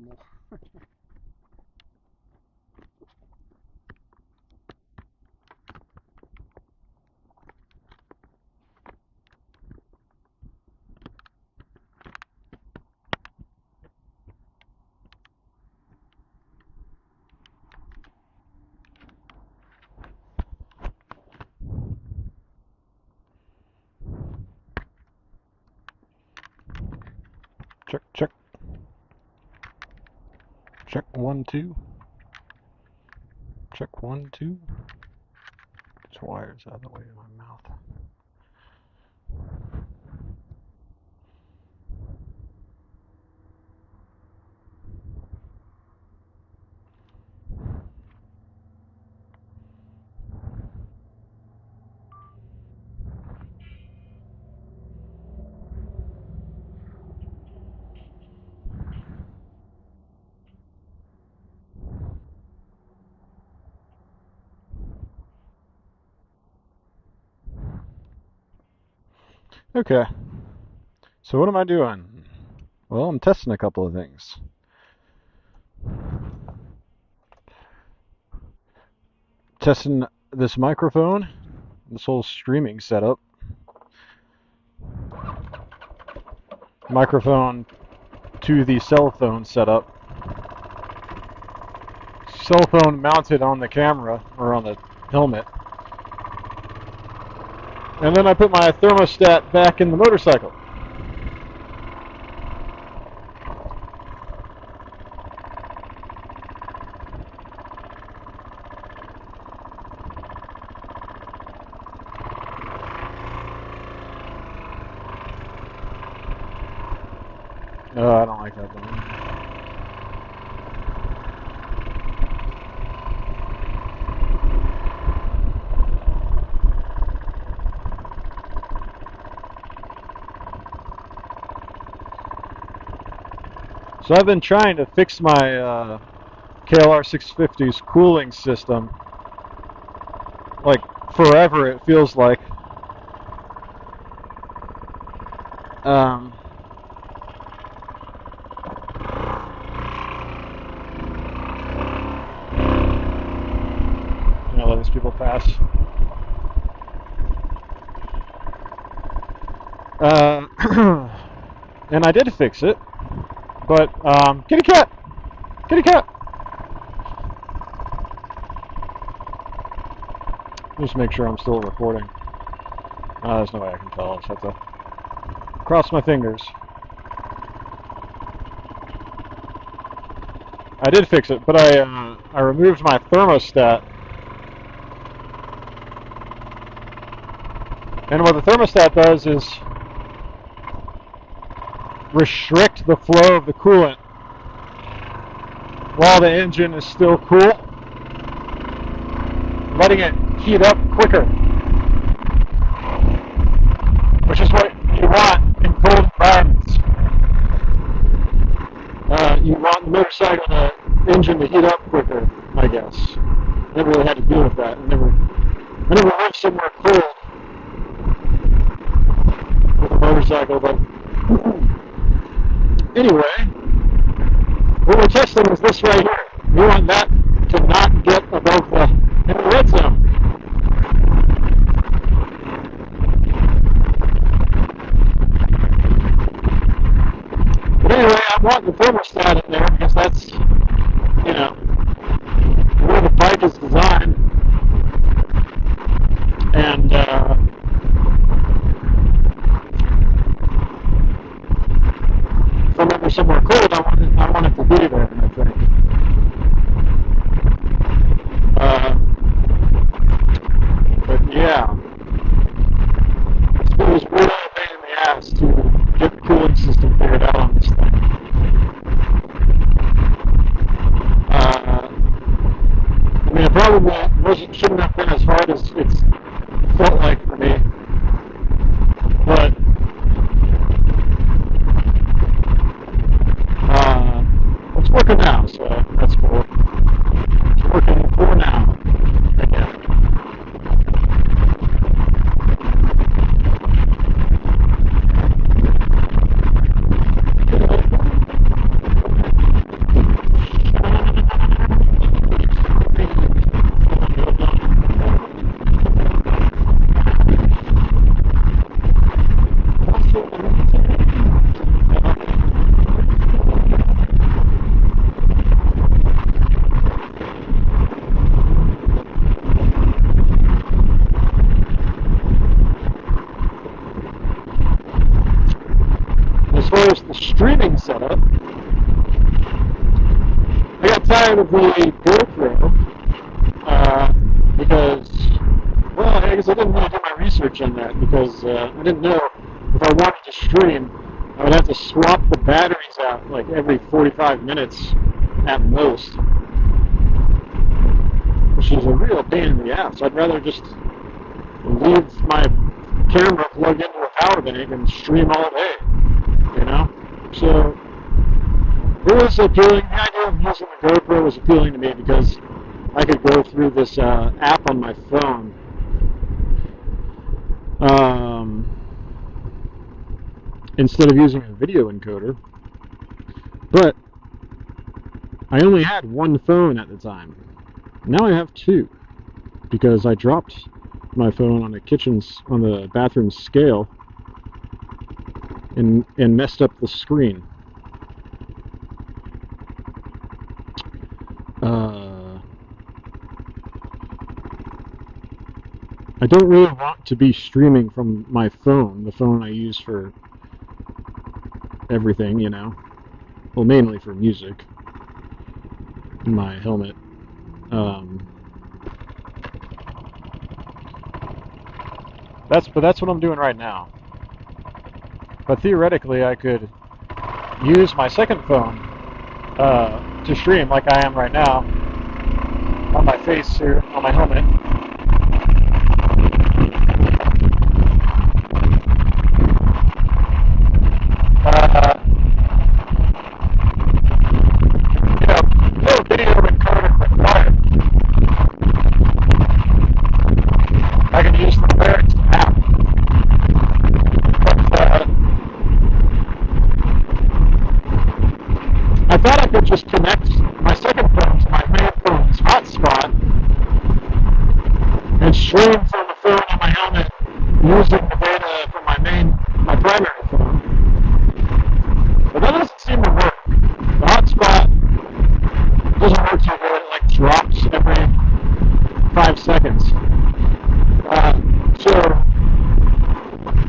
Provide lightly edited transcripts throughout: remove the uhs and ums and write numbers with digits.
normal. Check, check. Check 1, 2. Check 1, 2. This wire's out of the way of my mouth. Okay, so what am I doing? Well, I'm testing a couple of things. Testing this microphone, this whole streaming setup. Microphone to the cell phone setup. Cell phone mounted on the camera, or on the helmet. And then I put my thermostat back in the motorcycle. No, I don't like that one. So I've been trying to fix my KLR 650's cooling system. Like forever, it feels like. Um, let these people pass. And I did fix it, but kitty cat, kitty cat. Just make sure I'm still recording. There's no way I can tell. I just have to cross my fingers. I did fix it, but I removed my thermostat. And what the thermostat does is restrict the flow of the coolant while the engine is still cool, letting it heat up quicker, which is what you want in cold environments. You want the motorcycle engine to heat up quicker, I guess. Never really had to deal with that. I never lived somewhere cold with a motorcycle, but anyway, what we're testing is this right here. We want that to not get above the red zone. But anyway, I want the thermostat in there because that's, the way the bike is designed. And if I'm ever somewhere cold, I want it to be there, I think. But yeah, it was really a pain in the ass to get the cooling system figured out on this thing. I mean, it probably shouldn't have been as hard as it's felt the streaming setup, I got tired of the GoPro because, well, I guess I didn't really do my research on that because I didn't know if I wanted to stream, I would have to swap the batteries out like every 45 minutes at most, which is a real pain in the ass. I'd rather just leave my camera plugged into a power bank and stream all day, you know? So it was appealing. The idea of using the GoPro was appealing to me because I could go through this app on my phone. Instead of using a video encoder. But I only had one phone at the time. Now I have two because I dropped my phone on the bathroom scale and messed up the screen. I don't really want to be streaming from my phone, the phone I use for everything, you know. Well, mainly for music. My helmet. That's what I'm doing right now. But theoretically, I could use my second phone to stream like I am right now on my face here, on my helmet. No video encoder required. I can use the Lyrics app. But I thought I could just connect my second phone to my main phone's hotspot and stream from the phone on my helmet using the data from my primary phone. But that doesn't seem to work. The hotspot doesn't work so good. It like drops every 5 seconds. So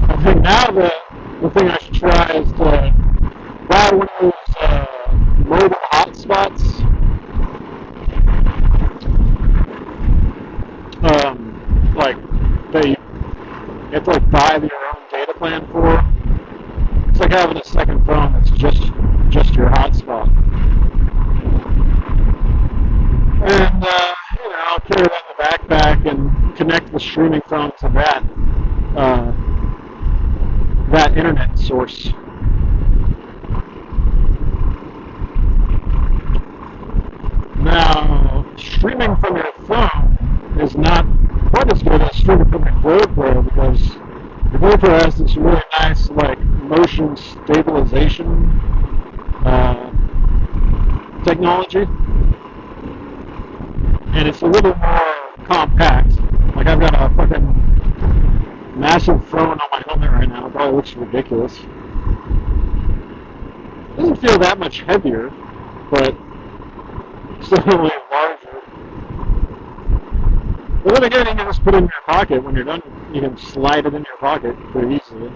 I think now the thing I should try is to buy one of those mobile hotspots. Like you have to like buy your own data plan for. It's like having a second phone that's just your hotspot. And I'll carry that in the backpack and connect the streaming phone to that internet source. Now, streaming from your phone is not quite as good as streaming from your GoPro because the GoPro has this really nice like motion stabilization technology, and it's a little more compact. Like I've got a fucking massive phone on my helmet right now. It probably looks ridiculous. It doesn't feel that much heavier, but certainly larger. But then again, you can just put it in your pocket. When you're done, you can slide it in your pocket pretty easily.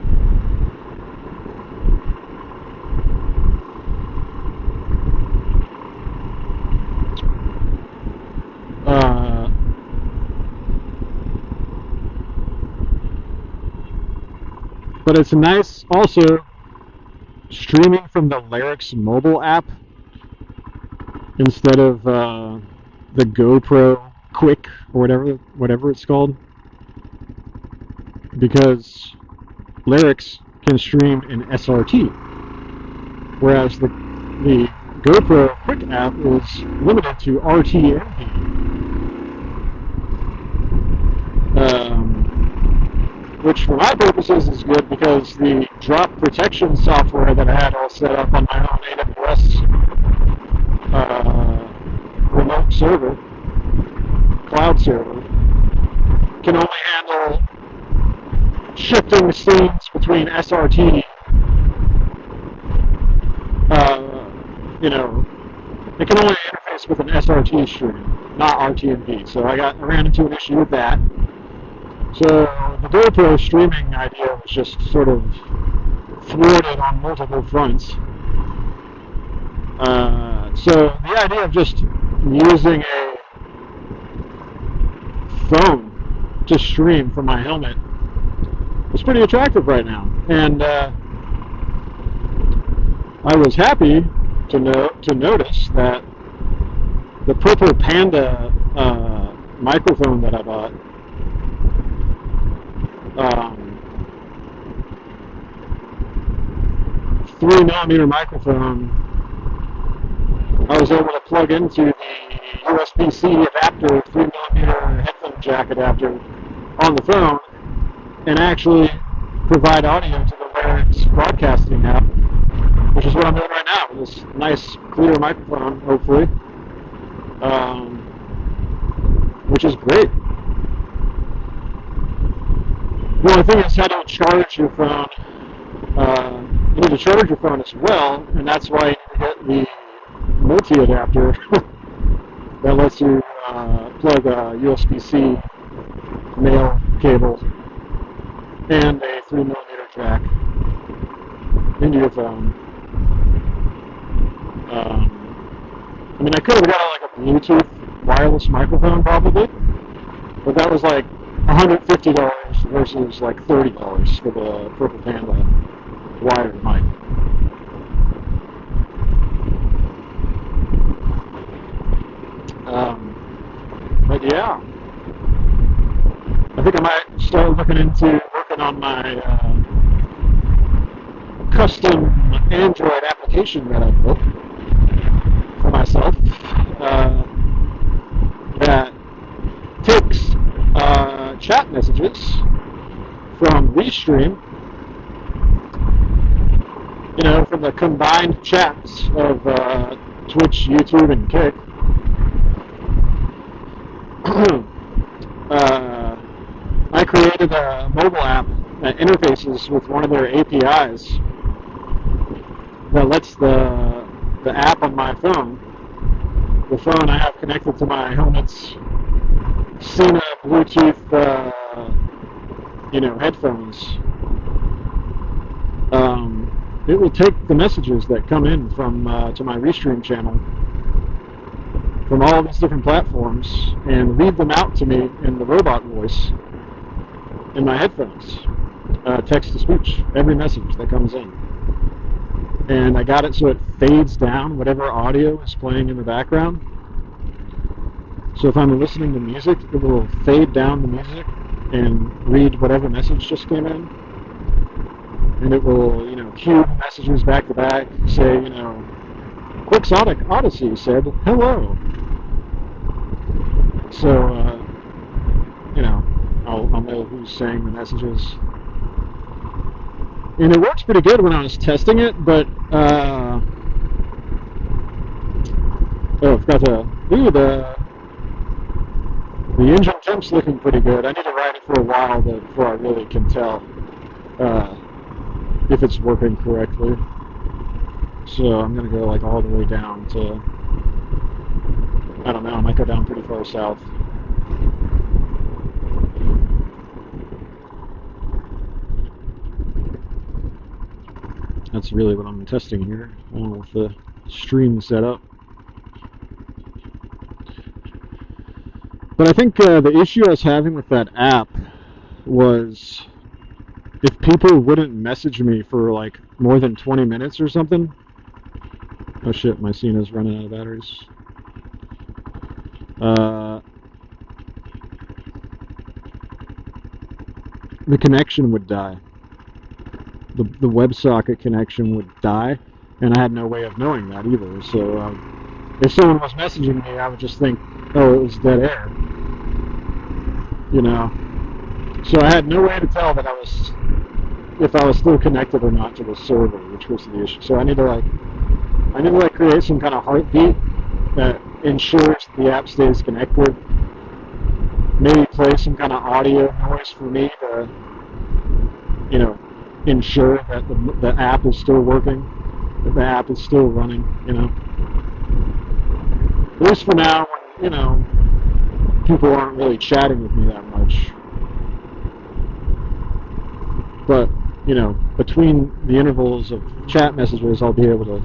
But it's nice also streaming from the Lyrics mobile app instead of the GoPro Quick or whatever it's called, because Lyrics can stream in SRT, whereas the GoPro Quick app is limited to RTMP. Which for my purposes is good because the drop protection software that I had all set up on my own AWS remote server, cloud server, can only handle shifting scenes between SRT. It can only interface with an SRT stream, not RTMP. So I ran into an issue with that. So the GoPro streaming idea was just sort of thwarted on multiple fronts. So the idea of just using a phone to stream from my helmet is pretty attractive right now, and I was happy to notice that the Purple Panda microphone that I bought, 3mm microphone, I was able to plug into the USB-C adapter, 3mm headphone jack adapter on the phone, and actually provide audio to the Lyrics broadcasting app, which is what I'm doing right now with this nice, clear microphone, hopefully, which is great. The only thing is how to charge your phone. You need to charge your phone as well, and that's why you need to get the multi-adapter that lets you plug a USB-C male cable and a 3mm jack into your phone. I mean, I could have got like a Bluetooth wireless microphone probably, but that was like $150 versus like $30 for the Purple Panda wired mic. But yeah, I think I might start looking into working on my custom Android application that I built for myself that takes chat messages from Restream, you know, from the combined chats of Twitch, YouTube, and Kick. I created a mobile app that interfaces with one of their APIs that lets the app on my phone, the phone I have connected to my helmet's Sena Bluetooth, headphones. It will take the messages that come in from to my Restream channel from all these different platforms and read them out to me in the robot voice in my headphones, text to speech, every message that comes in. And I got it so it fades down whatever audio is playing in the background. So if I'm listening to music, it will fade down the music and read whatever message just came in. And it will, cue messages back to back, say, Quixotic Odyssey said, hello. So, I'll know who's saying the messages. And it works pretty good when I was testing it, but, I forgot to, the engine temp's looking pretty good. I need to ride it for a while before I really can tell if it's working correctly. So I'm going to go like all the way down to, I don't know, I might go down pretty far south. That's really what I'm testing here. I don't know if the stream set up. But I think the issue I was having with that app was if people wouldn't message me for like more than 20 minutes or something. Oh shit, my Sena's running out of batteries. The connection would die. The WebSocket connection would die, and I had no way of knowing that either. So if someone was messaging me, I would just think, oh, it was dead air. So I had no way to tell that if I was still connected or not to the server, which was the issue. So I need to create some kind of heartbeat that ensures the app stays connected. Maybe play some kind of audio noise for me to, ensure that the app is still working, that the app is still running, At least for now, when, people aren't really chatting with me that much. But you know, between the intervals of chat messages, I'll be able to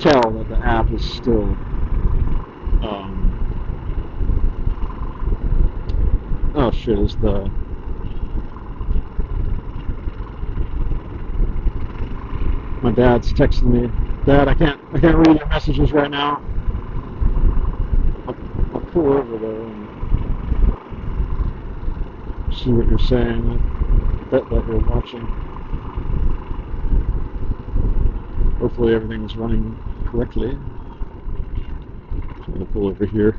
tell that the app is still oh shit, is the my dad's texting me. Dad, I can't read your messages right now. I'll pull over there and see what you're saying. I bet that you're watching. Hopefully everything's running correctly. I'm gonna pull over here.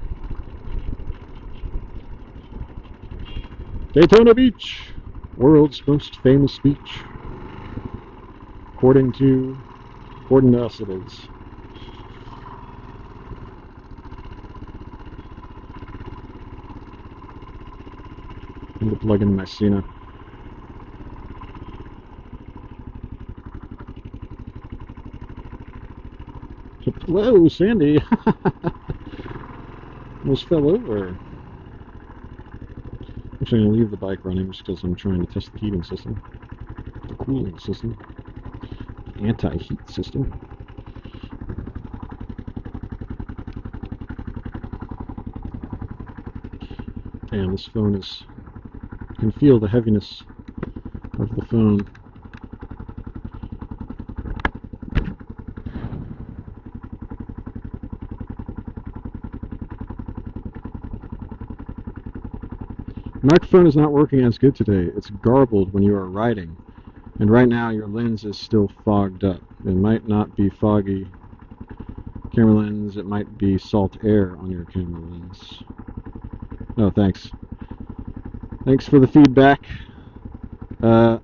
Daytona Beach, world's most famous beach. According to us, it is. I need to plug in my Cena. Whoa, Sandy! Almost fell over. Actually, I'm going to leave the bike running just because I'm trying to test the heating system, the cooling system, the anti-heat system. Damn, this phone is... I can feel the heaviness of the phone. Microphone is not working as good today. It's garbled when you are writing. And right now your lens is still fogged up. It might not be foggy camera lens, it might be salt air on your camera lens. Oh, thanks. Thanks for the feedback. Well,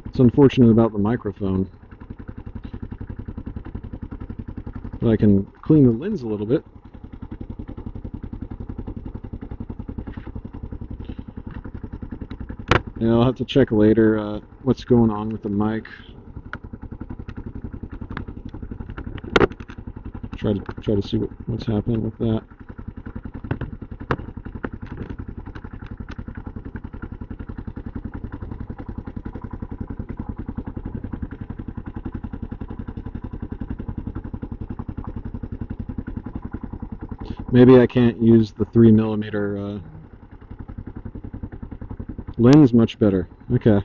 it's unfortunate about the microphone. But I can clean the lens a little bit. Yeah, I'll have to check later what's going on with the mic. Try to see what's happening with that. Maybe I can't use the 3mm lens much better. Okay.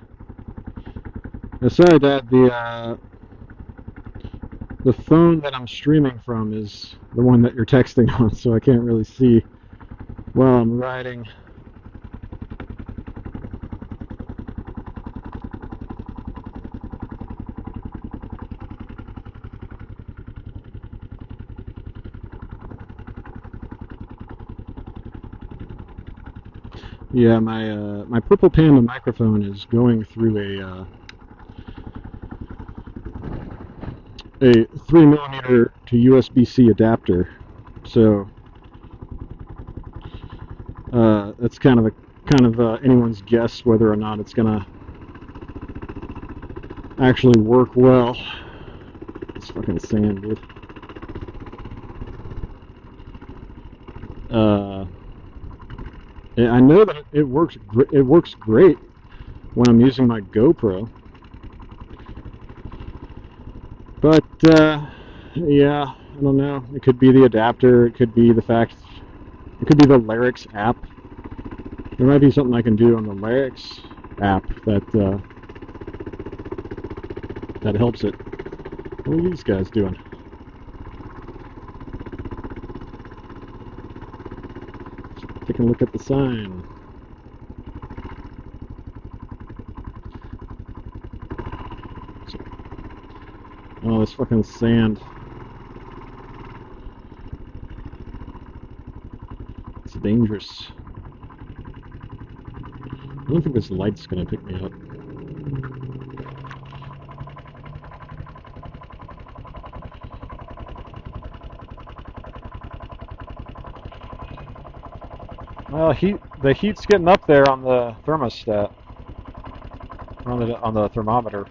Sorry, Dad. The phone that I'm streaming from is the one that you're texting on, so I can't really see while I'm writing. Yeah, my Purple Panda microphone is going through a 3mm to USB-C adapter, so that's kind of anyone's guess whether or not it's gonna actually work well. It's fucking sand, dude. I know that it works great when I'm using my GoPro, but yeah, I don't know. It could be the adapter. It could be the fact. It could be the Larix app. There might be something I can do on the Larix app that helps it. What are these guys doing? Take a look at the sign. Oh, this fucking sand. It's dangerous. I don't think this light's gonna pick me up. Well, the heat's getting up there on the thermostat, on the thermometer.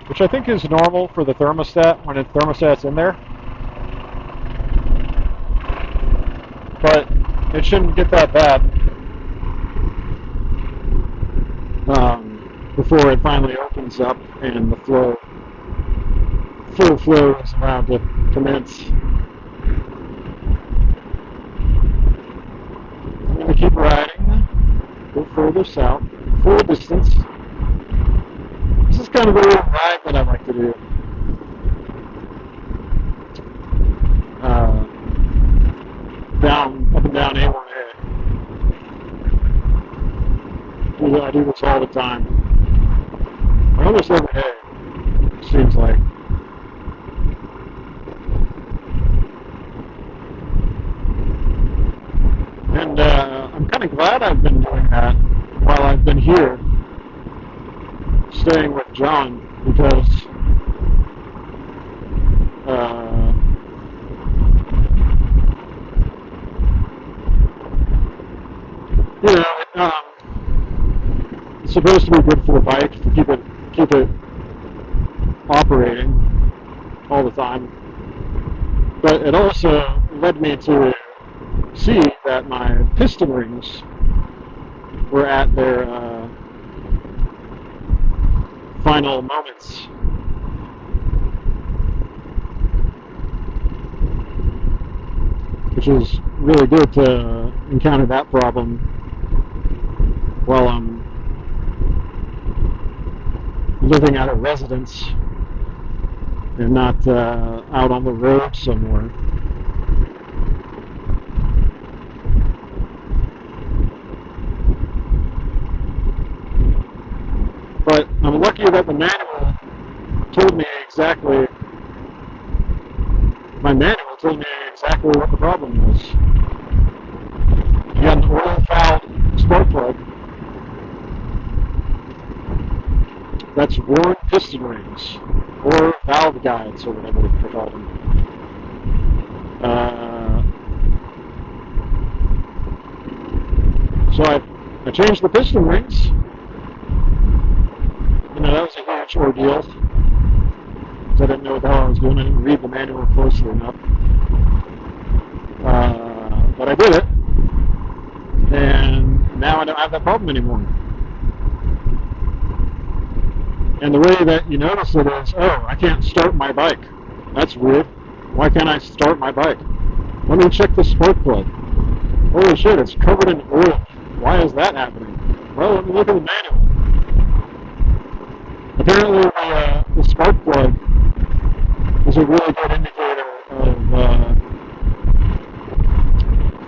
which I think is normal for the thermostat when the thermostat's in there. But it shouldn't get that bad before it finally opens up and the full flow is allowed to commence. I'm going to keep riding, go further south, full distance. This is kind of a little ride that I like to do. Up and down A1A. I do this all the time. Almost every day, it seems like. And I'm kind of glad I've been doing that while I've been here, staying with John, because you know, it's supposed to be good for the bike to keep it operating all the time. But it also led me to see that my piston rings were at their final moments. Which is really good to encounter that problem while I'm living at a residence and not out on the road somewhere. But I'm lucky that the manual told me exactly what the problem was. You got an oil-fouled spark plug that's worn piston rings, or valve guides, or whatever they call them. So I changed the piston rings. You know, that was a huge ordeal, because I didn't know what the hell I was doing. I didn't read the manual closely enough. But I did it, and now I don't have that problem anymore. And the way that you notice it is, oh, I can't start my bike. That's weird. Why can't I start my bike? Let me check the spark plug. Holy shit, it's covered in oil. Why is that happening? Well, let me look at the manual. Apparently, the spark plug is a really good indicator of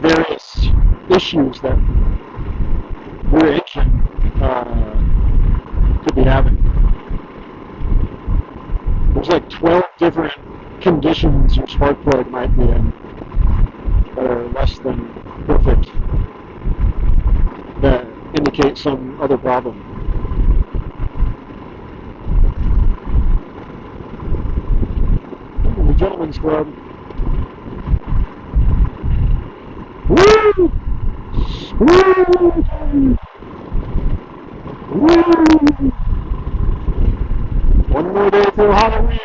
various issues that your engine could be having. There's like 12 different conditions your spark plug might be in that are less than perfect, that indicate some other problem. The Gentleman's Club. Woo! Woo! Woo! One more day till Halloween.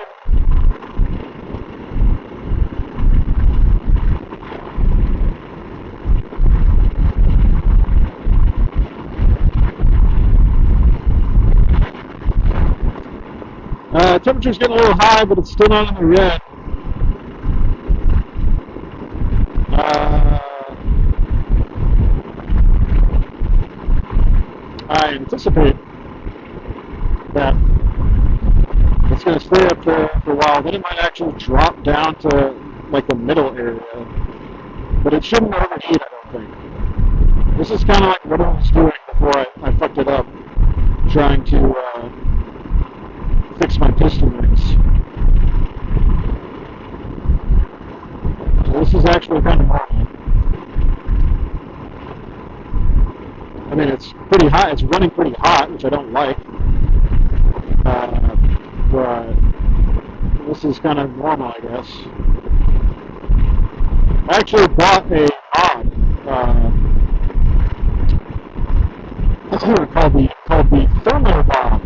Temperature's getting a little high, but it's still not in the red. I anticipate that it's going to stay up there for a while. Then it might actually drop down to like the middle area, but it shouldn't overheat, I don't think. This is kind of like what I was doing before I fucked it up, trying to fix my piston rings. So this is actually kind of normal. I mean, it's pretty hot. It's running pretty hot, which I don't like. But this is kind of normal, I guess. I actually bought a mod called the Thermobomb.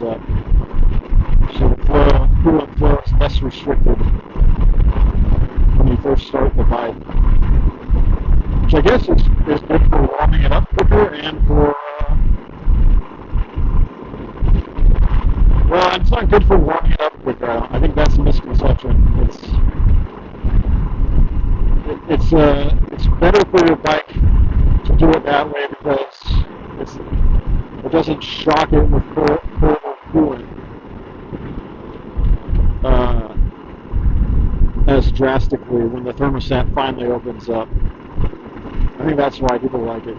opens up. So the coolant flow is less restricted when you first start the bike. Which I guess is good for warming it up quicker and for, well, it's not good for warming it up quicker. I think that's a misconception. It's better for your bike to do it that way because it doesn't shock it with portable coolant as drastically when the thermostat finally opens up. I think that's why people like it.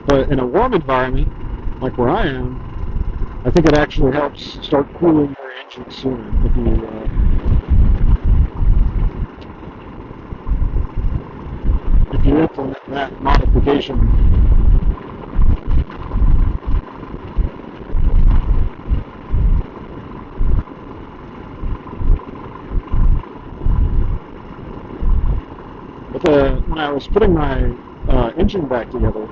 But in a warm environment, like where I am, I think it actually helps start cooling your engine sooner if you implement that modification. But when I was putting my engine back together,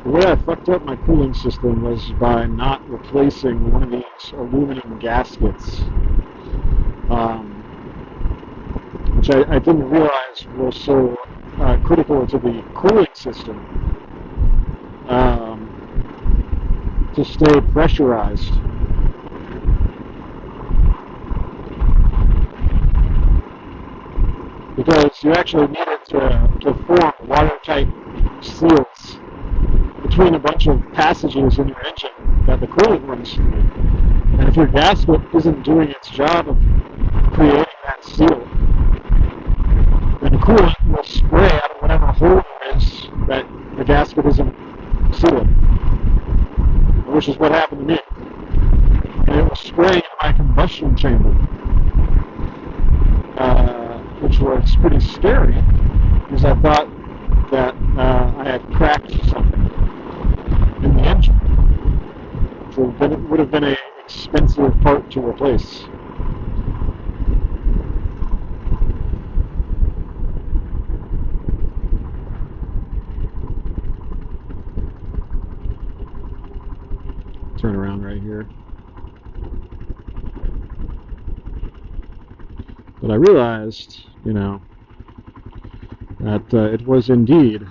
the way I fucked up my cooling system was by not replacing one of these aluminum gaskets, which I didn't realize was so critical to the cooling system to stay pressurized. Because you actually need it to form watertight seals between a bunch of passages in your engine that the coolant runs through. And if your gasket isn't doing its job of creating that seal, then the coolant will spray out of whatever hole there is that the gasket isn't sealing, which is what happened to me. And it was spraying in my combustion chamber, which was pretty scary because I thought that I had cracked something in the engine. So then it would have been an expensive part to replace. Turn around right here. But I realized, that it was indeed, I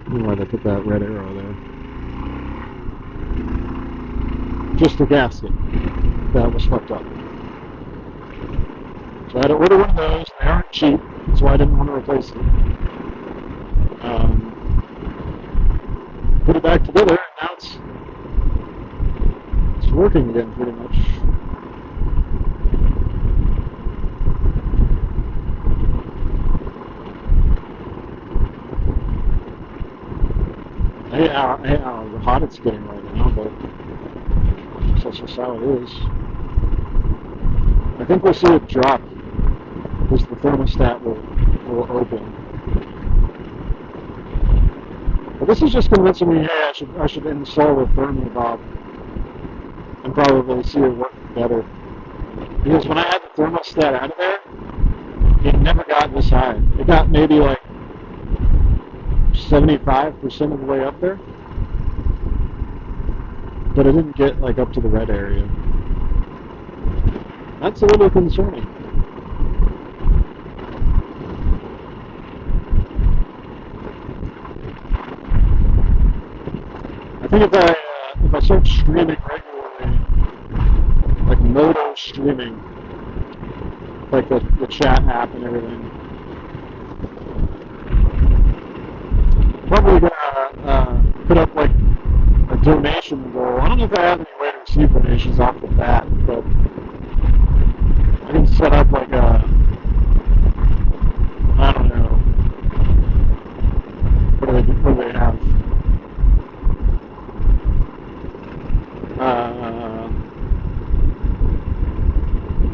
don't know why they put that red arrow there, just a gasket that was fucked up. So I had to order one of those. They aren't cheap, so I didn't want to replace it. Put it back together, and now it's working again pretty much. I hate how hot it's getting right now, but that's just how it is. I think we'll see it drop because the thermostat will open. But this is just convincing me, hey, I should install a Thermobob and probably see it work better. Because when I had the thermostat out of there, it never got this high. It got maybe like 75% of the way up there, but it didn't get like up to the red area. That's a little concerning. I think if I start streaming regularly, like Moto streaming, like the chat app and everything, probably gonna put up like a donation goal. I don't know if I have any way to receive donations off the bat, but I can set up like I don't know, what do they have?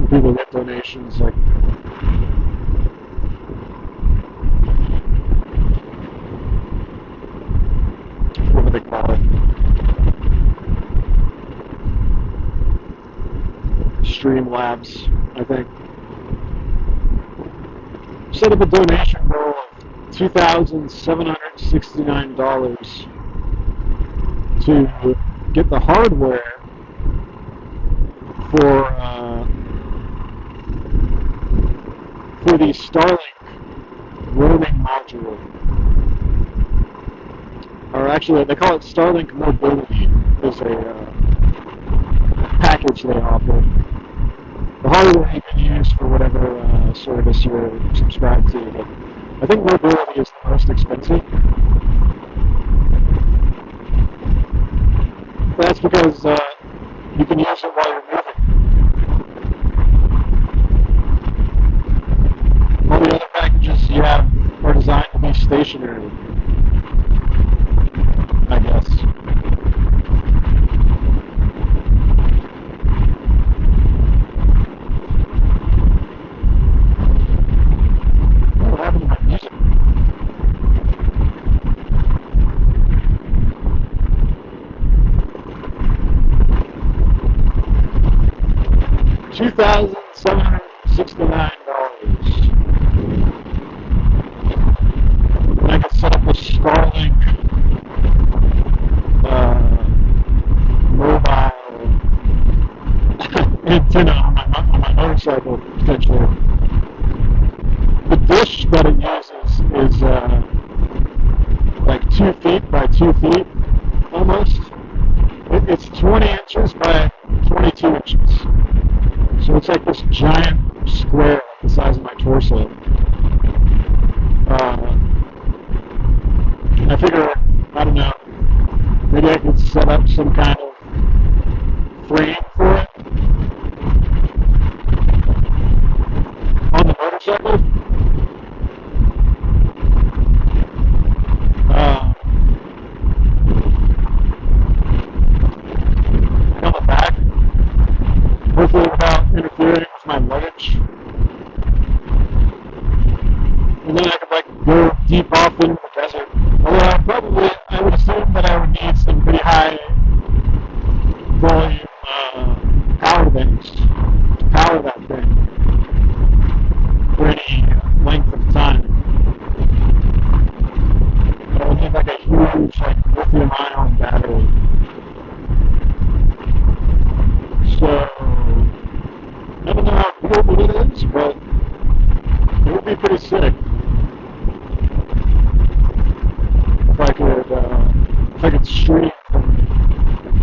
People get donations like what do they call it? Streamlabs, I think. Set up a donation goal of $2,769 to get the hardware for the Starlink roaming module, or actually they call it Starlink Mobility, is a package they offer. The hardware you can use for whatever service you're subscribed to, but I think Mobility is the most expensive. That's because you can use it while you're moving. All the other packages you have are designed to be stationary, I guess. What happened to my music? $2,769. And I could set up a Starlink mobile antenna on my motorcycle, potentially. The dish that it uses is like 2 feet by 2 feet, almost. It's 20 inches by 22 inches. So it's like this giant square the size of my torso. I figure, I don't know, maybe I could set up some kind of frame for it on the motorcycle. And on the back, hopefully without interfering with my luggage. And then I could like go deep off into the desert. Although I would assume that I would need some pretty high volume power banks to power that thing for any length of time. I would need like a huge lithium-ion battery. So I don't know how doable it is, but it would be pretty sick if I could stream from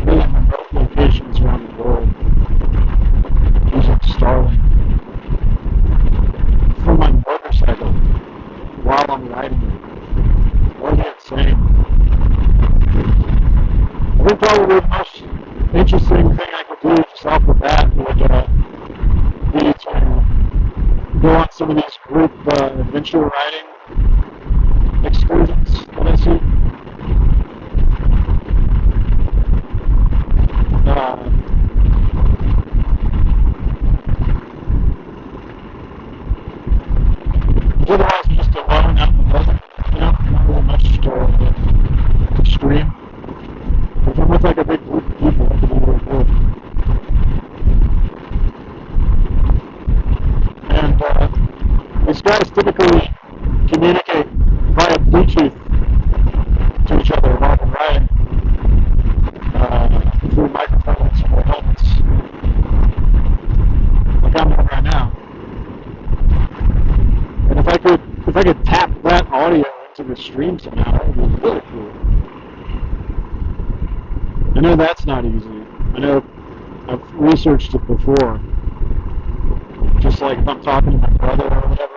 really remote locations around the world using Starlink from my motorcycle while I'm riding it. That would be insane. I think probably the most interesting thing I could do just off the bat would be to go on some of these group adventure riding excursions that I see. Otherwise, I'm just alone out in the desert, not really much to stream. If I'm with like a big group of people, that could be really cool. And these guys typically communicate via Bluetooth to each other while they're riding through microphones or helmets, like I'm doing right now. And if I could tap that audio into the stream somehow, that would be really cool. I know that's not easy. I know I've researched it before. Just like if I'm talking to my brother or whatever.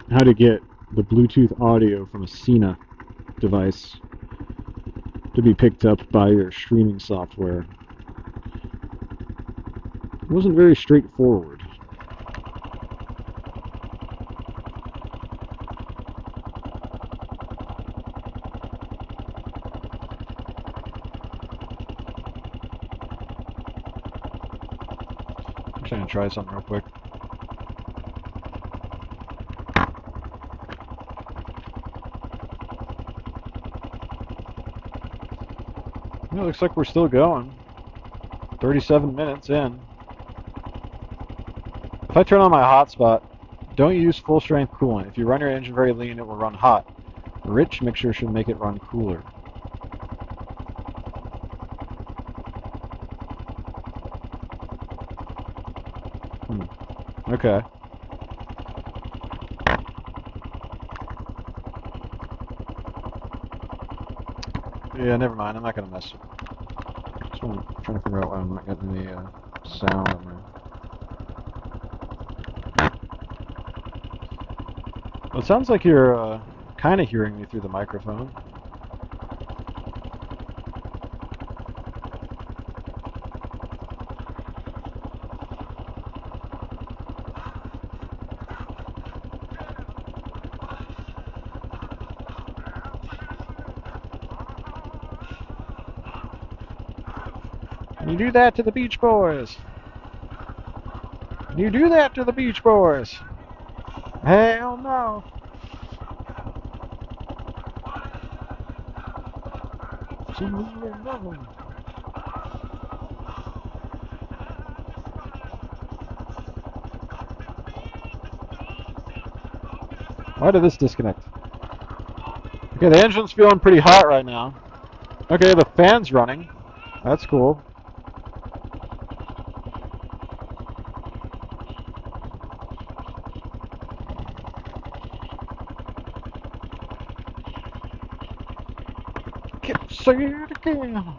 How to get the Bluetooth audio from a Sena device to be picked up by your streaming software. It wasn't very straightforward. I'm trying to try something real quick. It looks like we're still going. 37 minutes in. If I turn on my hotspot, Don't use full strength coolant. If you run your engine very lean, it will run hot. Rich mixture should make it run cooler. Okay. Yeah, never mind. I'm not gonna mess. Just trying to figure out why I'm not getting the sound on there. Well, it sounds like you're kind of hearing me through the microphone. You do that to the Beach Boys. You do that to the Beach Boys. Hell no. Why did this disconnect? Okay, the engine's feeling pretty hot right now. Okay, the fan's running. That's cool. Say it again.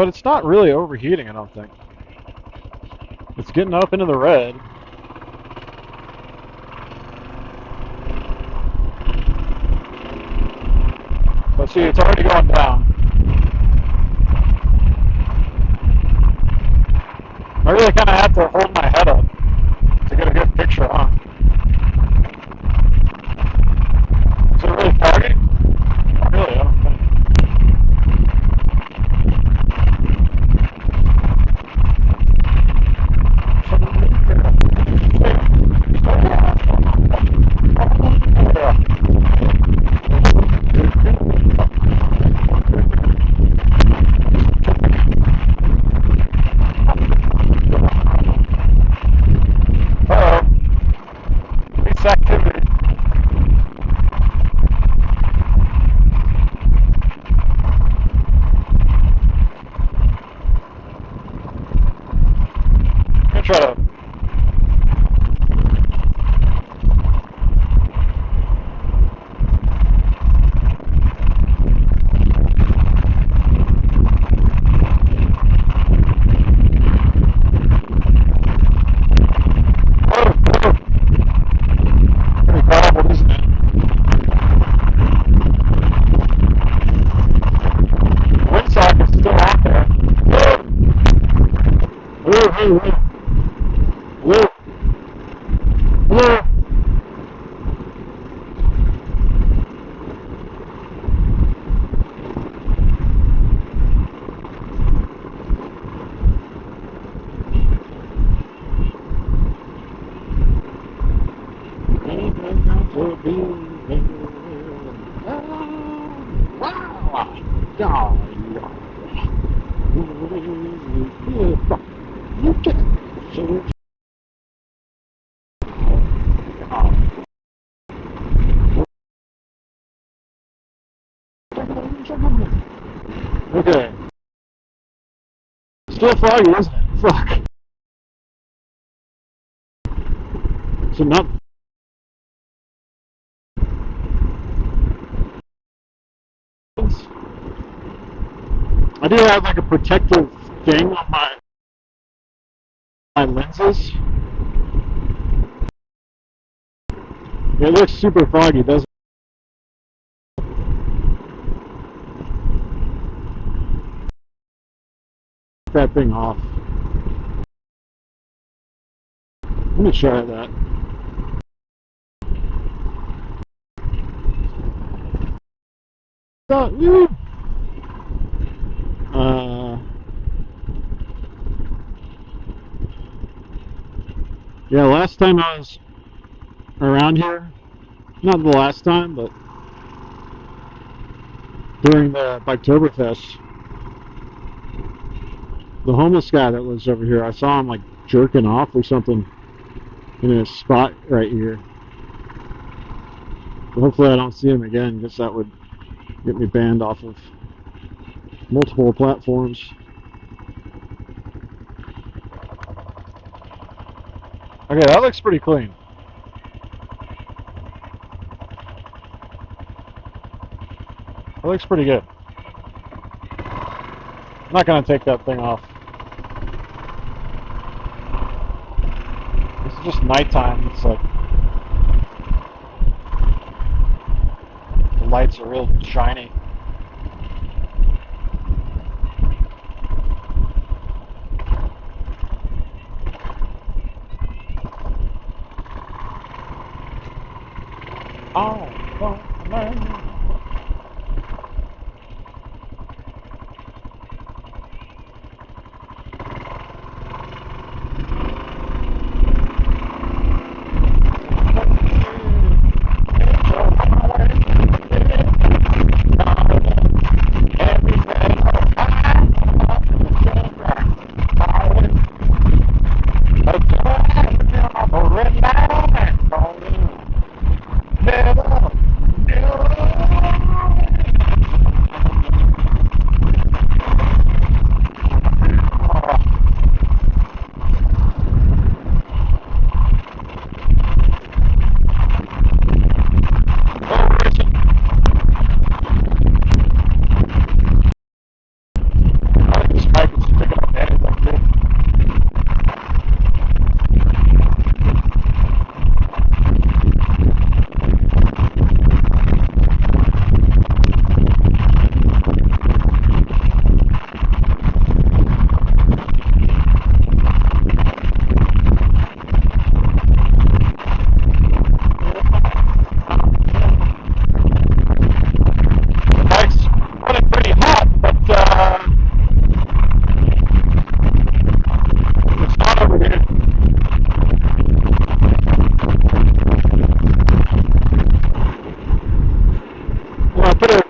But it's not really overheating, I don't think. It's getting up into the red. But see, it's already going down. I really kind of have to hold my head up to get a good picture, huh? Is it really foggy? Not really, I don't think. Activity. I'm gonna try to. Okay. Still foggy, isn't it? Fuck. So not. I do have like a protective thing on my lenses. It looks super foggy, doesn't it? That thing off. Let me try that. Yeah, last time I was around here, not the last time, but during the Biketoberfest, The homeless guy that lives over here, I saw him like jerking off or something in a spot right here. But hopefully I don't see him again, because that would get me banned off of multiple platforms. Okay, that looks pretty clean. That looks pretty good. I'm not going to take that thing off. It's just nighttime. It's like the lights are real shiny. Oh, man.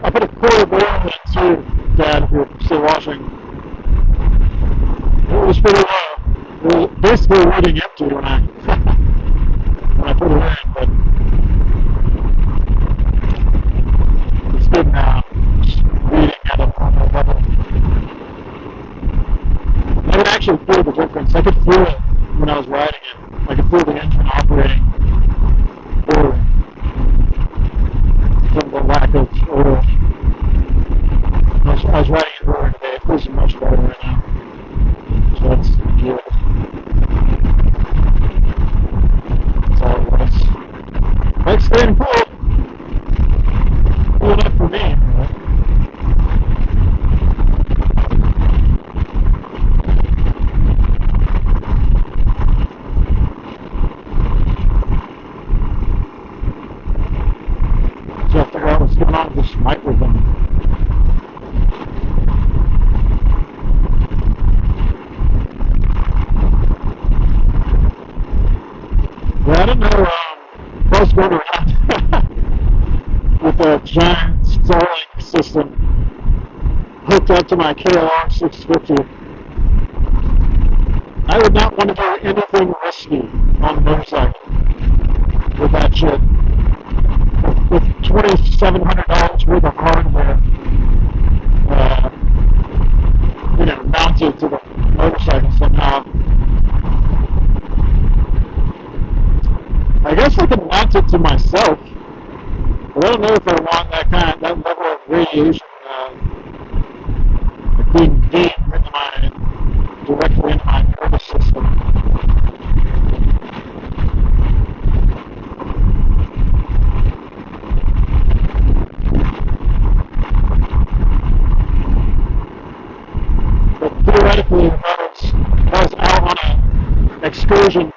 I put a quarter barrel in too, Dad, if you're still watching. It was pretty low. It was basically running empty when I when I put it in, but it's good now. Just reading at a normal level. I could actually feel the difference. I could feel it when I was riding it. I could feel the engine operating poorly from the lack of oil. I was riding it earlier today. It feels much better right now. So that's good. That's all it was. Like staying cool. Cool enough for me. Right? So I figure out what's going on with this microphone. Yeah, I didn't know I was going around with a giant Starlink system hooked up to my KLR 650. I would not want to do anything risky on a motorcycle with that shit. With $2,700 worth of hardware, mounted to the motorcycle somehow. I guess I can mount it to myself, but I don't know if I want that level of radiation being beamed directly into my nervous system. But theoretically, if I was out on an excursion,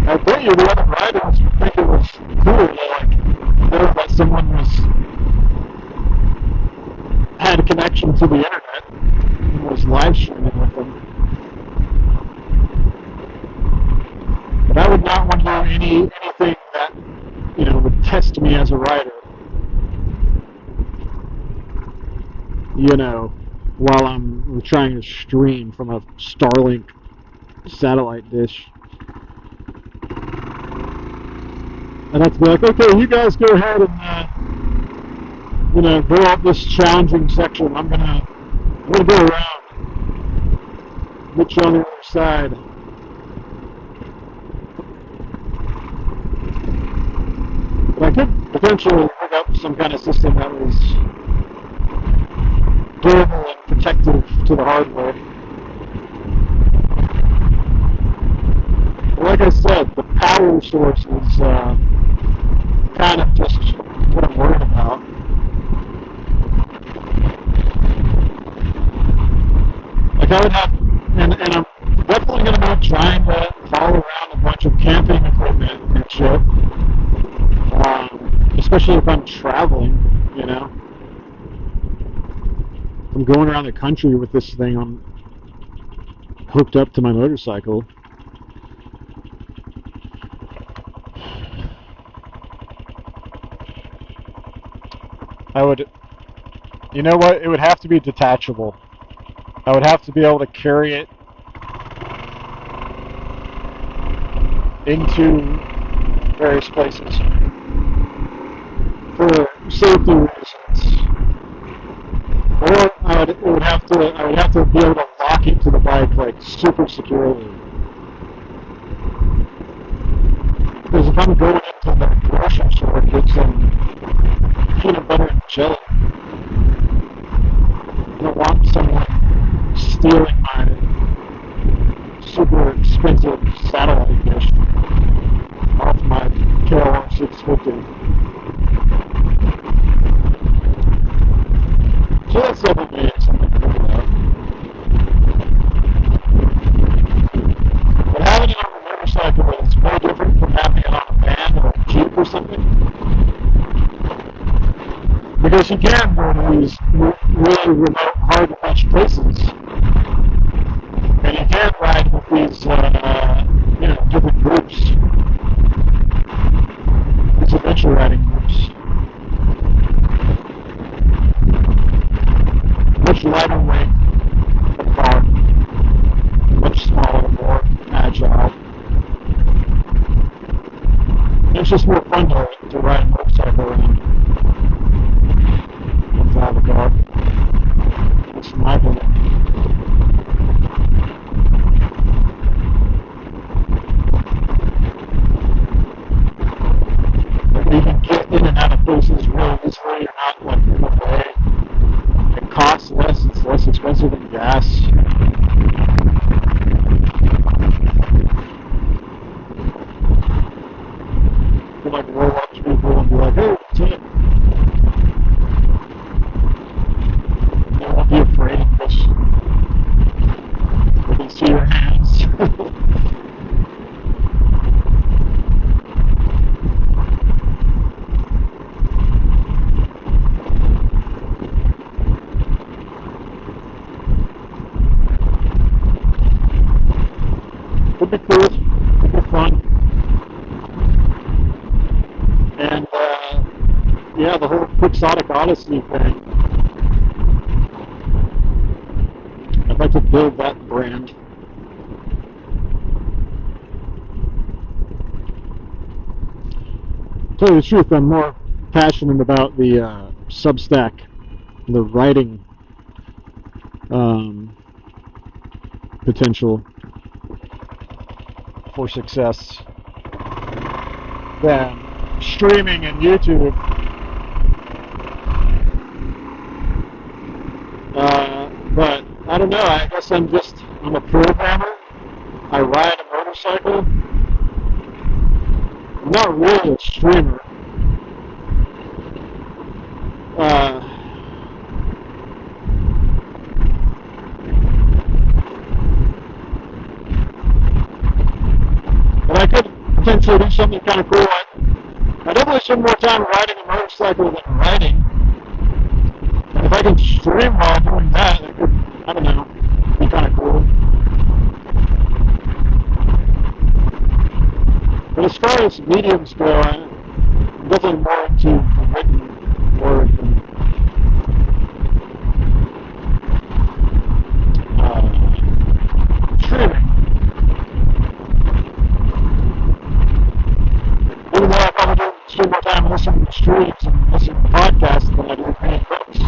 I bet you the other riders would think it was cool to know that someone had a connection to the internet and was live streaming with them. But I would not want to do anything that would test me as a rider. you know, while I'm trying to stream from a Starlink satellite dish. And I'd be like, okay, you guys go ahead and, go up this challenging section. I'm gonna go around, get you on the other side. But I could potentially hook up some kind of system that was durable and protective to the hardware. But like I said, the power source is kind of just what I'm worried about. Like I would have, and I'm definitely going to be trying to follow around a bunch of camping equipment and shit. Especially if I'm traveling, you know. I'm going around the country with this thing on hooked up to my motorcycle. I would, you know what? It would have to be detachable. I would have to be able to carry it into various places for safety reasons. Or I would have to be able to lock it to the bike like super securely. Because if I'm going into the grocery store to get some peanut butter and jelly, I don't want someone stealing my super expensive satellite dish off my KLR 650. So that's definitely something to think about. But having it on a motorcycle is very different from having it on a van or a Jeep or something. Because you can go to these really remote, hard-to-reach places. And you can ride with these, different groups. These adventure riding groups. Much lighter weight than a car. Much smaller, more agile. And it's just more fun to ride a motorcycle around than to have a car. That's my opinion. You can get in and out of places really easily. You're not like in the way. It costs less. It's less expensive than gas. You can like roll up to people and be like, "Hey, what's it?" They won't be afraid because they can see your hands. Would be cool. Would be fun. And the whole Quixotic Odyssey thing. I'd like to build that brand. To tell you the truth, I'm more passionate about the Substack, the writing potential for success than streaming and YouTube. But I don't know, I guess I'm a programmer. I ride a motorcycle. I'm not really a streamer. But I could potentially do something kind of cool. I definitely spend more time riding a motorcycle than writing. And if I can stream while doing that, it could, I don't know, be kind of cool. But as far as mediums go, I'm definitely more into the written word streams and listen to podcasts than I do reading books.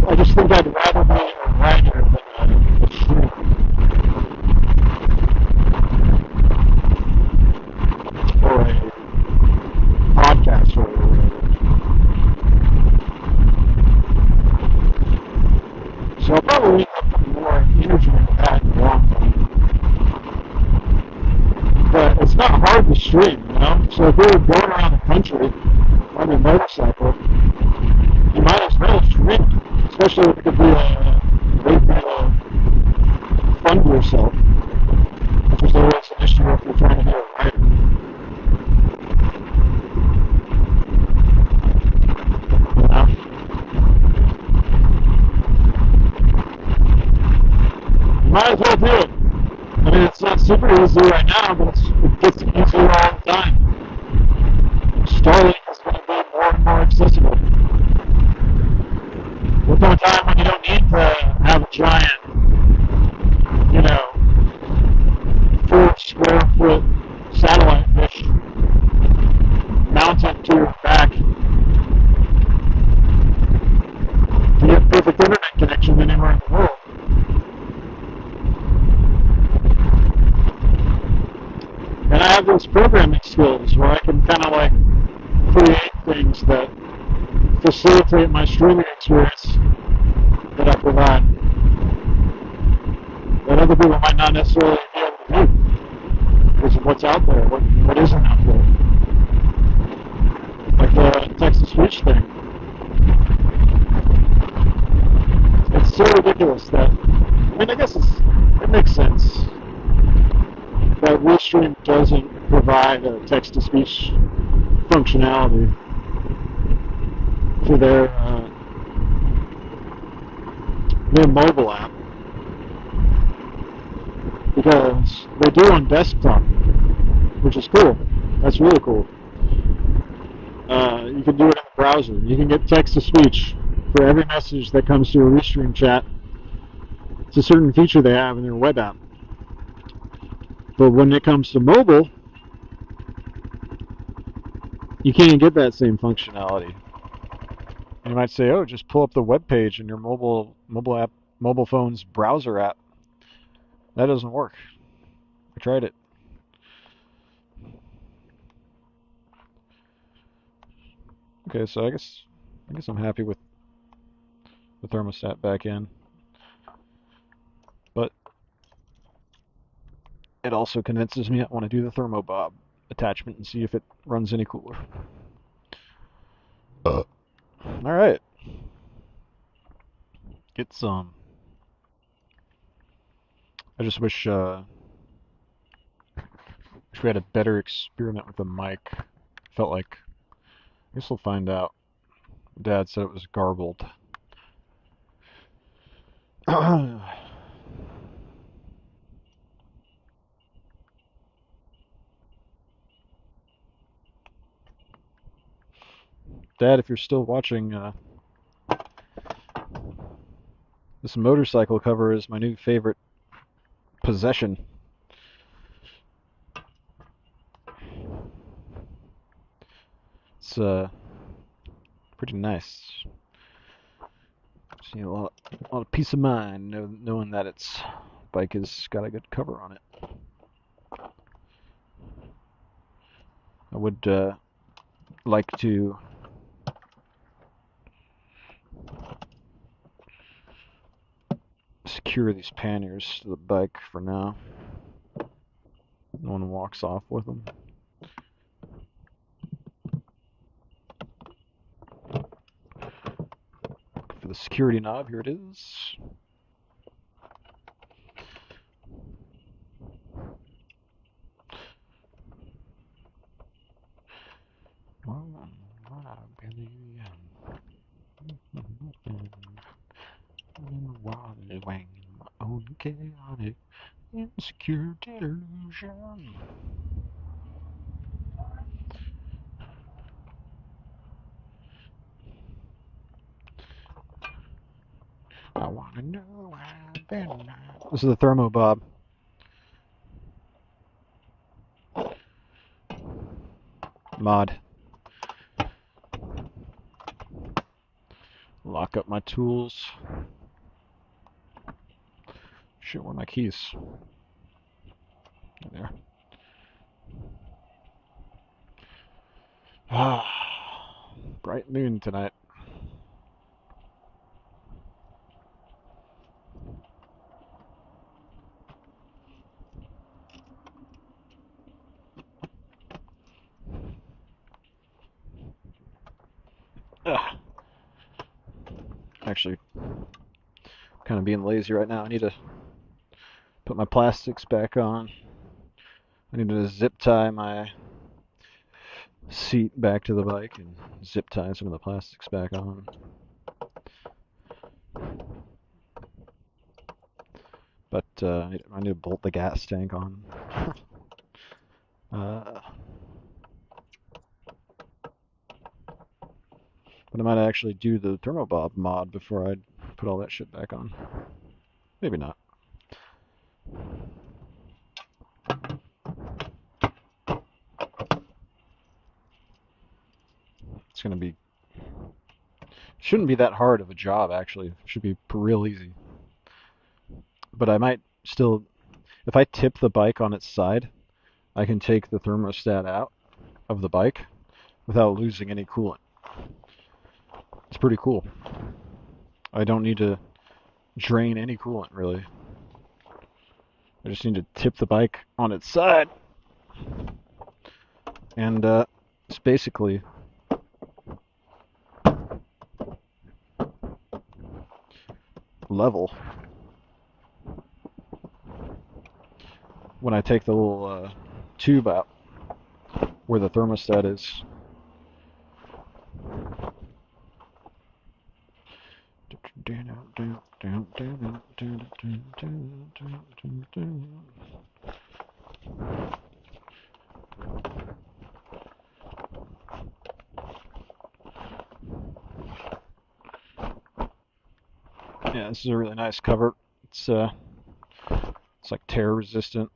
I just think I'd rather be a writer than a streamer or a podcaster or whatever. So I'll probably put more energy into that in the long run. But it's not hard to stream, you know? So if you're going around the country on your motorcycle, you might as well stream it. Especially if it could be a way for you to fund yourself, which is always an issue if you're trying to be a writer. You know? You might as well do it. I mean, it's not super easy right now, but it gets easier all the time. Starlink is going to be more and more accessible. There'll come a time when you don't need to have a giant, you know, 4 square foot satellite dish mounted to your back to get perfect internet connection anywhere in the world. And I have those programming skills where I can kind of like create things that facilitate my streaming experience that I provide that other people might not necessarily be able to do because of what's out there, what isn't out there. Like the text-to-speech thing. It's so ridiculous that, I mean, I guess it makes sense that Restream doesn't provide a text-to-speech functionality for their mobile app, because they do on desktop, which is cool. That's really cool. You can do it in the browser. You can get text-to-speech for every message that comes to a Restream chat. It's a certain feature they have in their web app. But when it comes to mobile, you can't get that same functionality. You might say, "Oh, just pull up the web page in your mobile phone's browser app." That doesn't work. I tried it. Okay, so I guess I'm happy with the thermostat back in, but it also convinces me I want to do the Thermobob attachment and see if it runs any cooler. All right, get some. I just wish we had a better experiment with the mic. Felt like, I guess we'll find out. Dad said it was garbled. Dad, if you're still watching, this motorcycle cover is my new favorite possession. It's pretty nice. See a lot of peace of mind knowing that its bike has got a good cover on it. I would like to secure these panniers to the bike for now. No one walks off with them. For the security knob, here it is. Own chaotic, insecure delusion. I wanna know why I've been. This is the Thermobob. mod. Lock up my tools. Shit, where are my keys? There. Ah, bright noon tonight. Ugh. Actually, kind of being lazy right now. I need to put my plastics back on. I need to zip tie my seat back to the bike and zip tie some of the plastics back on. But I need to bolt the gas tank on. But I might actually do the Thermobob mod before I put all that shit back on. Maybe not. It's gonna be... Shouldn't be that hard of a job, actually. It should be real easy. But I might still... If I tip the bike on its side, I can take the thermostat out of the bike without losing any coolant. It's pretty cool. I don't need to drain any coolant, really. I just need to tip the bike on its side. And it's basically level. When I take the little tube out where the thermostat is. Yeah, this is a really nice cover. It's like tear resistant,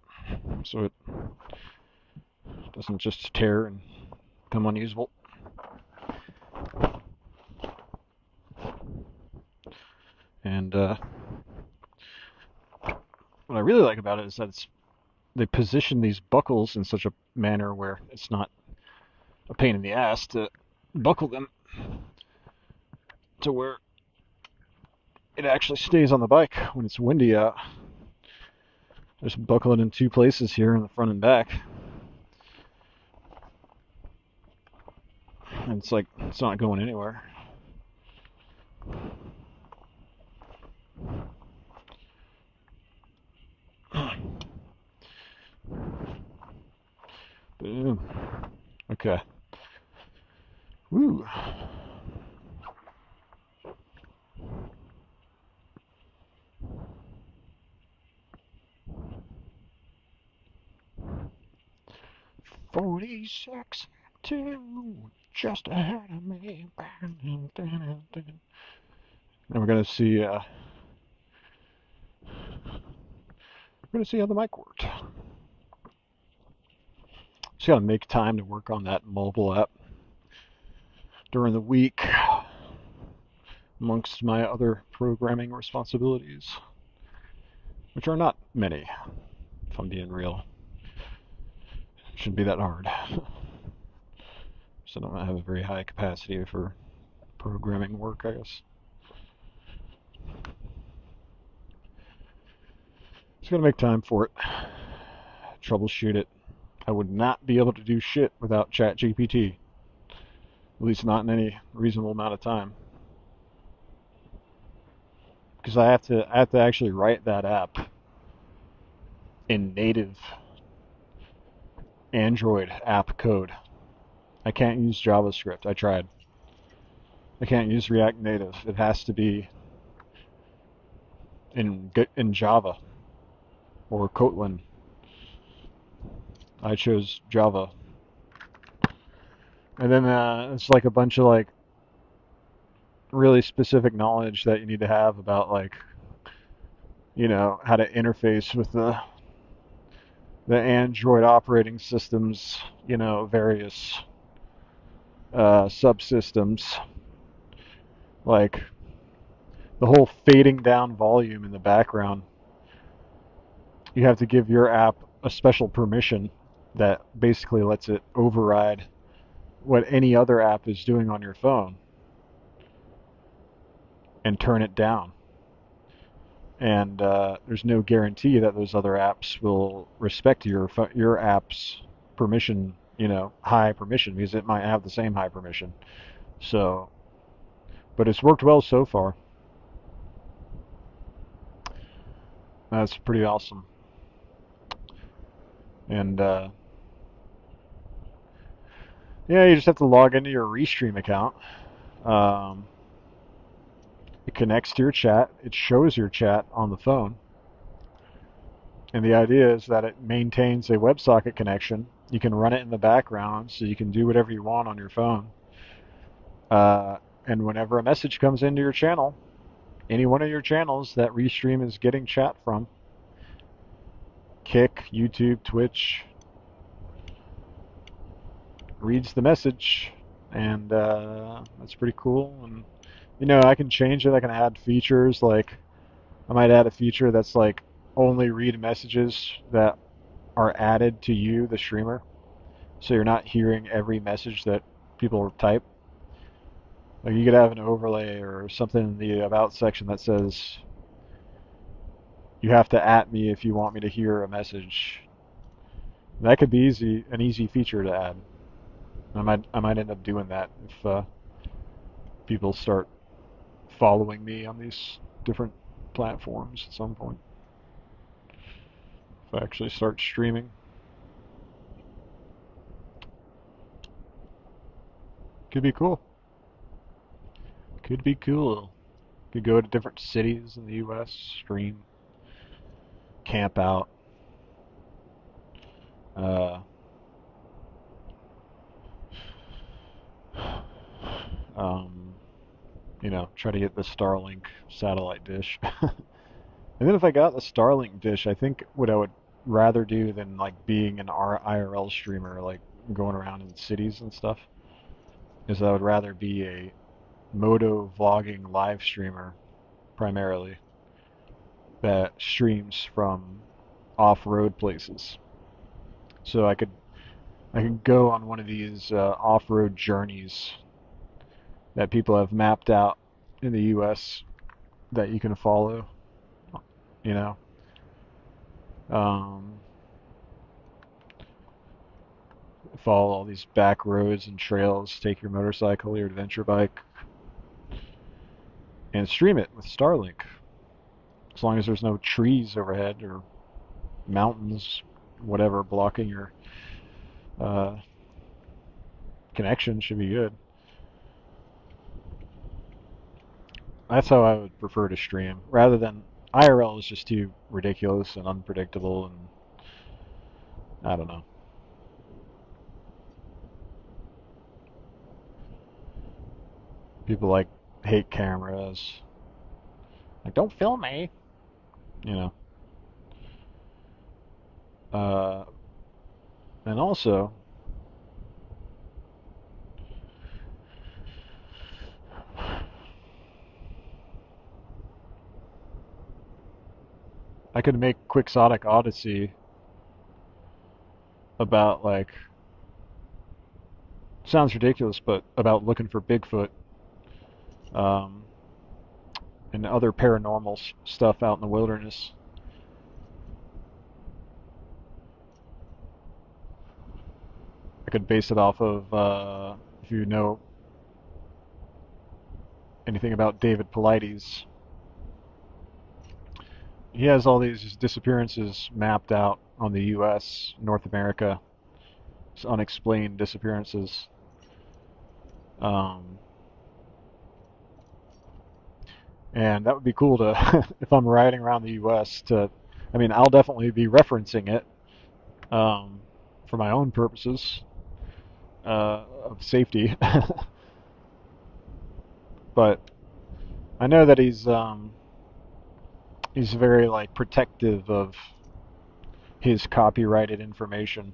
so it doesn't just tear and become unusable. And what I really like about it is that they position these buckles in such a manner where it's not a pain in the ass to buckle them to where it actually stays on the bike when it's windy out. Just buckle it in two places here in the front and back. And it's like, it's not going anywhere. Boom. Okay. Woo. "46 2 just ahead of me." And we're gonna see how the mic worked. Just gotta make time to work on that mobile app during the week amongst my other programming responsibilities, which are not many, if I'm being real. Shouldn't be that hard. So I don't have a very high capacity for programming work, I guess. Just gotta make time for it. Troubleshoot it. I would not be able to do shit without ChatGPT. At least not in any reasonable amount of time. Because I have to actually write that app in native Android app code. I can't use JavaScript. I tried. I can't use React Native. It has to be in Java or Kotlin. I chose Java. And then it's like a bunch of like really specific knowledge that you need to have about like, you know, how to interface with the Android operating systems, you know, various subsystems, like the whole fading down volume in the background. You have to give your app a special permission that basically lets it override what any other app is doing on your phone and turn it down. And there's no guarantee that those other apps will respect your app's permission, high permission, because it might have the same high permission. So, but it's worked well so far. That's pretty awesome. And yeah, you just have to log into your Restream account. Um, it connects to your chat. It shows your chat on the phone. And the idea is that it maintains a WebSocket connection. You can run it in the background, so you can do whatever you want on your phone. And whenever a message comes into your channel, any one of your channels that Restream is getting chat from, Kick, YouTube, Twitch, reads the message, and that's pretty cool. And I can change it. I can add features. Like, I might add a feature that's like only read messages that are added to you, the streamer, so you're not hearing every message that people type. Like, you could have an overlay or something in the about section that says you have to @ me if you want me to hear a message. That could be an easy feature to add. I might end up doing that if people start following me on these different platforms at some point. If I actually start streaming. Could be cool. Could be cool. Could go to different cities in the US, stream, camp out. Uh, um, try to get the Starlink satellite dish. And then if I got the Starlink dish, I think what I would rather do than like being an IRL streamer, like going around in cities and stuff, is I would rather be a moto vlogging live streamer primarily that streams from off-road places. So I could go on one of these off-road journeys that people have mapped out in the U.S. that you can follow. You know, um, follow all these back roads and trails. Take your motorcycle, your adventure bike, and stream it with Starlink. As long as there's no trees overhead or mountains, whatever, blocking your uh, connection, should be good. That's how I would prefer to stream, rather than IRL is just too ridiculous and unpredictable, and I don't know. People like hate cameras. Like, don't film me, you know. Uh, and also, I could make Quixotic Odyssey about, like, sounds ridiculous, but about looking for Bigfoot, um, and other paranormal stuff out in the wilderness. I could base it off of, if you know anything about David Paulides, he has all these disappearances mapped out on the U.S., North America, unexplained disappearances. Um, and that would be cool to, if I'm riding around the U.S. I mean, I'll definitely be referencing it for my own purposes of safety. But I know that he's very like protective of his copyrighted information.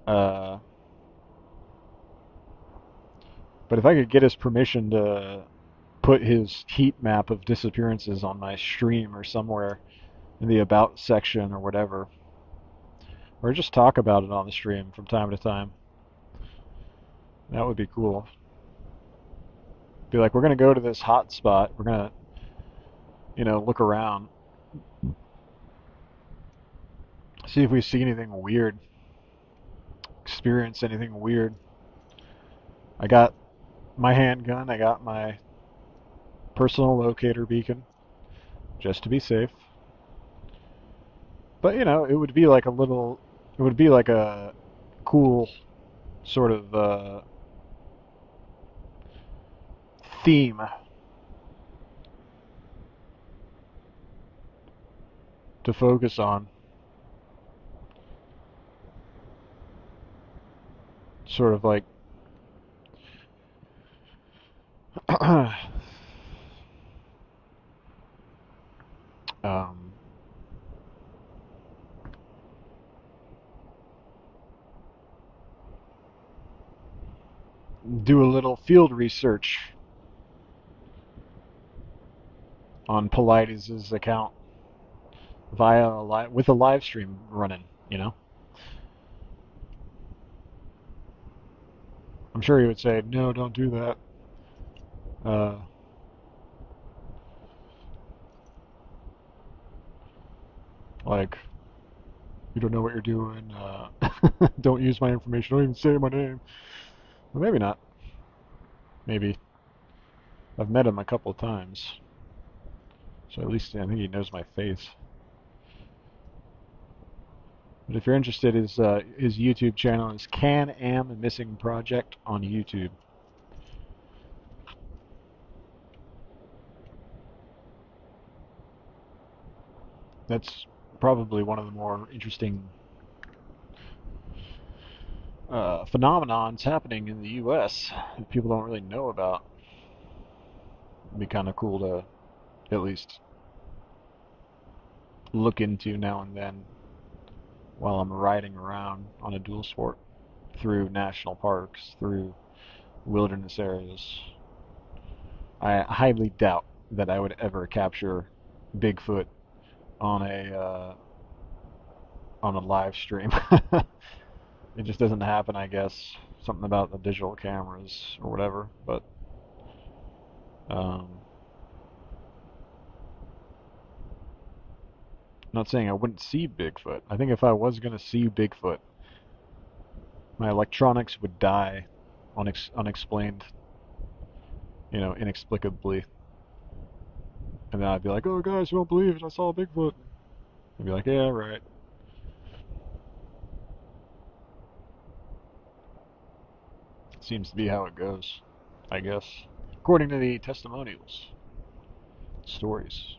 Uh, But if I could get his permission to put his heat map of disappearances on my stream or somewhere in the about section or whatever, or just talk about it on the stream from time to time, that would be cool. Be like, we're gonna go to this hot spot. We're gonna, look around, see if we see anything weird, experience anything weird. I got my handgun. I got my personal locator beacon, just to be safe. But it would be like it would be like a cool sort of theme to focus on. Sort of like um, do a little field research on Polides' account with a live stream running. I'm sure he would say, no, don't do that. Uh, like, you don't know what you're doing. Don't use my information. Don't even say my name. Well, maybe not. Maybe. I've met him a couple of times. So at least I think he knows my face. But if you're interested, his YouTube channel is Can Am Missing Project on YouTube. That's probably one of the more interesting phenomenons happening in the U.S. that people don't really know about. It'd be kind of cool to at least look into now and then while I'm riding around on a dual sport through national parks, through wilderness areas. I highly doubt that I would ever capture Bigfoot on a live stream. It just doesn't happen, I guess. Something about the digital cameras or whatever. But I'm not saying I wouldn't see Bigfoot. I think if I was going to see Bigfoot, my electronics would die unexplained, inexplicably. And then I'd be like, oh, guys, you won't believe it. I saw Bigfoot. I'd be like, yeah, right. Seems to be how it goes, I guess. According to the testimonials, stories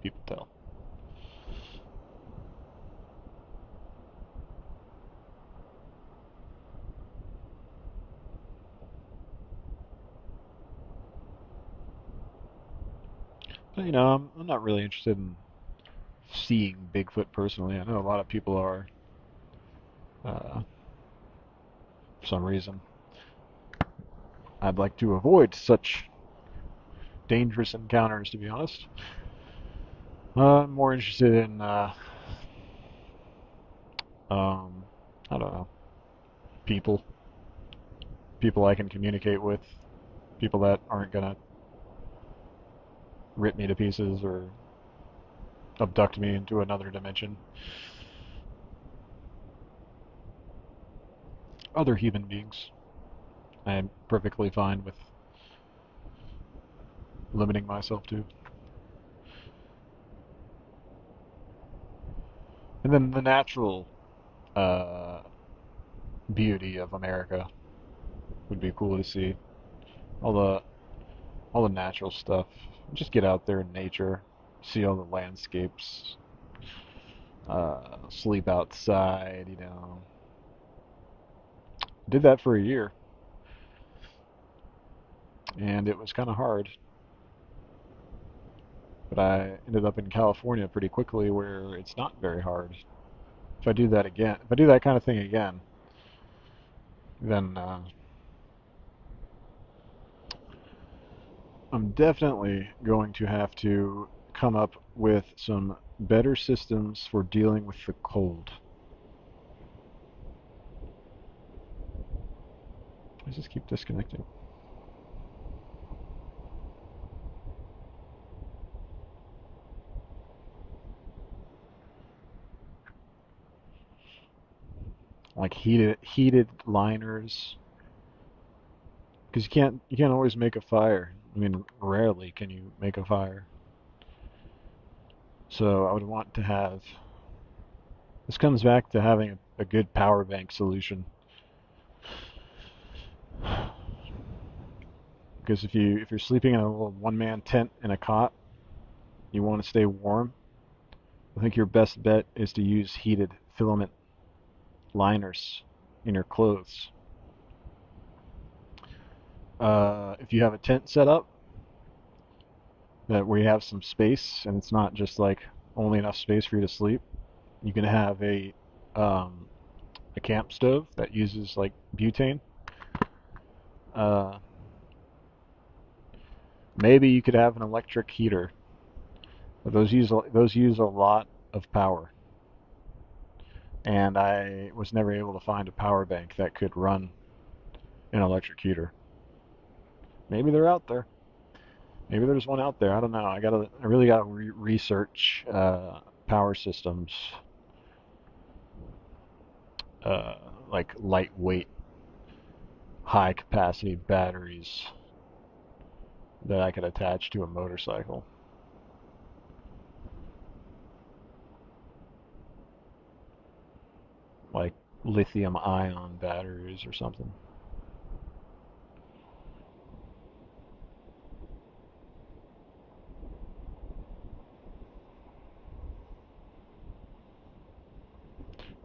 people tell. But, I'm not really interested in seeing Bigfoot personally. I know a lot of people are, for some reason. I'd like to avoid such dangerous encounters, to be honest. I'm more interested in, I don't know, people. People I can communicate with. People that aren't gonna rip me to pieces or abduct me into another dimension. Other human beings. I am perfectly fine with limiting myself to. And then the natural uh, beauty of America would be cool to see. All the all the natural stuff. Just get out there in nature, see all the landscapes, sleep outside. Did that for a year, and it was kind of hard. But I ended up in California pretty quickly, where it's not very hard. If I do that again, if I do that kind of thing again, then I'm definitely going to have to come up with some better systems for dealing with the cold. I just keep disconnecting. Like heated liners, because you can't always make a fire. I mean, rarely can you make a fire. So I would want to have. This comes back to having a good power bank solution. Because if you're sleeping in a little one-man tent in a cot, you want to stay warm. I think your best bet is to use heated filament liners in your clothes. If you have a tent set up that where you have some space and it's not just like only enough space for you to sleep, you can have um, a camp stove that uses like butane. Uh, Maybe you could have an electric heater. But those use a lot of power, and I was never able to find a power bank that could run an electric heater. Maybe they're out there. Maybe there's one out there. I don't know. I really gotta research power systems, uh, like lightweight, high capacity batteries that I could attach to a motorcycle. Like lithium ion batteries or something.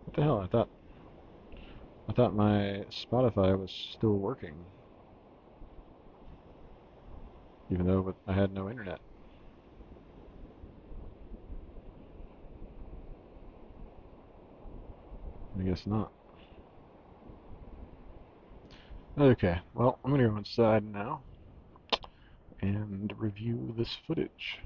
What the hell? I thought my Spotify was still working, even though I had no internet. I guess not. Okay, well, I'm gonna go inside now and review this footage.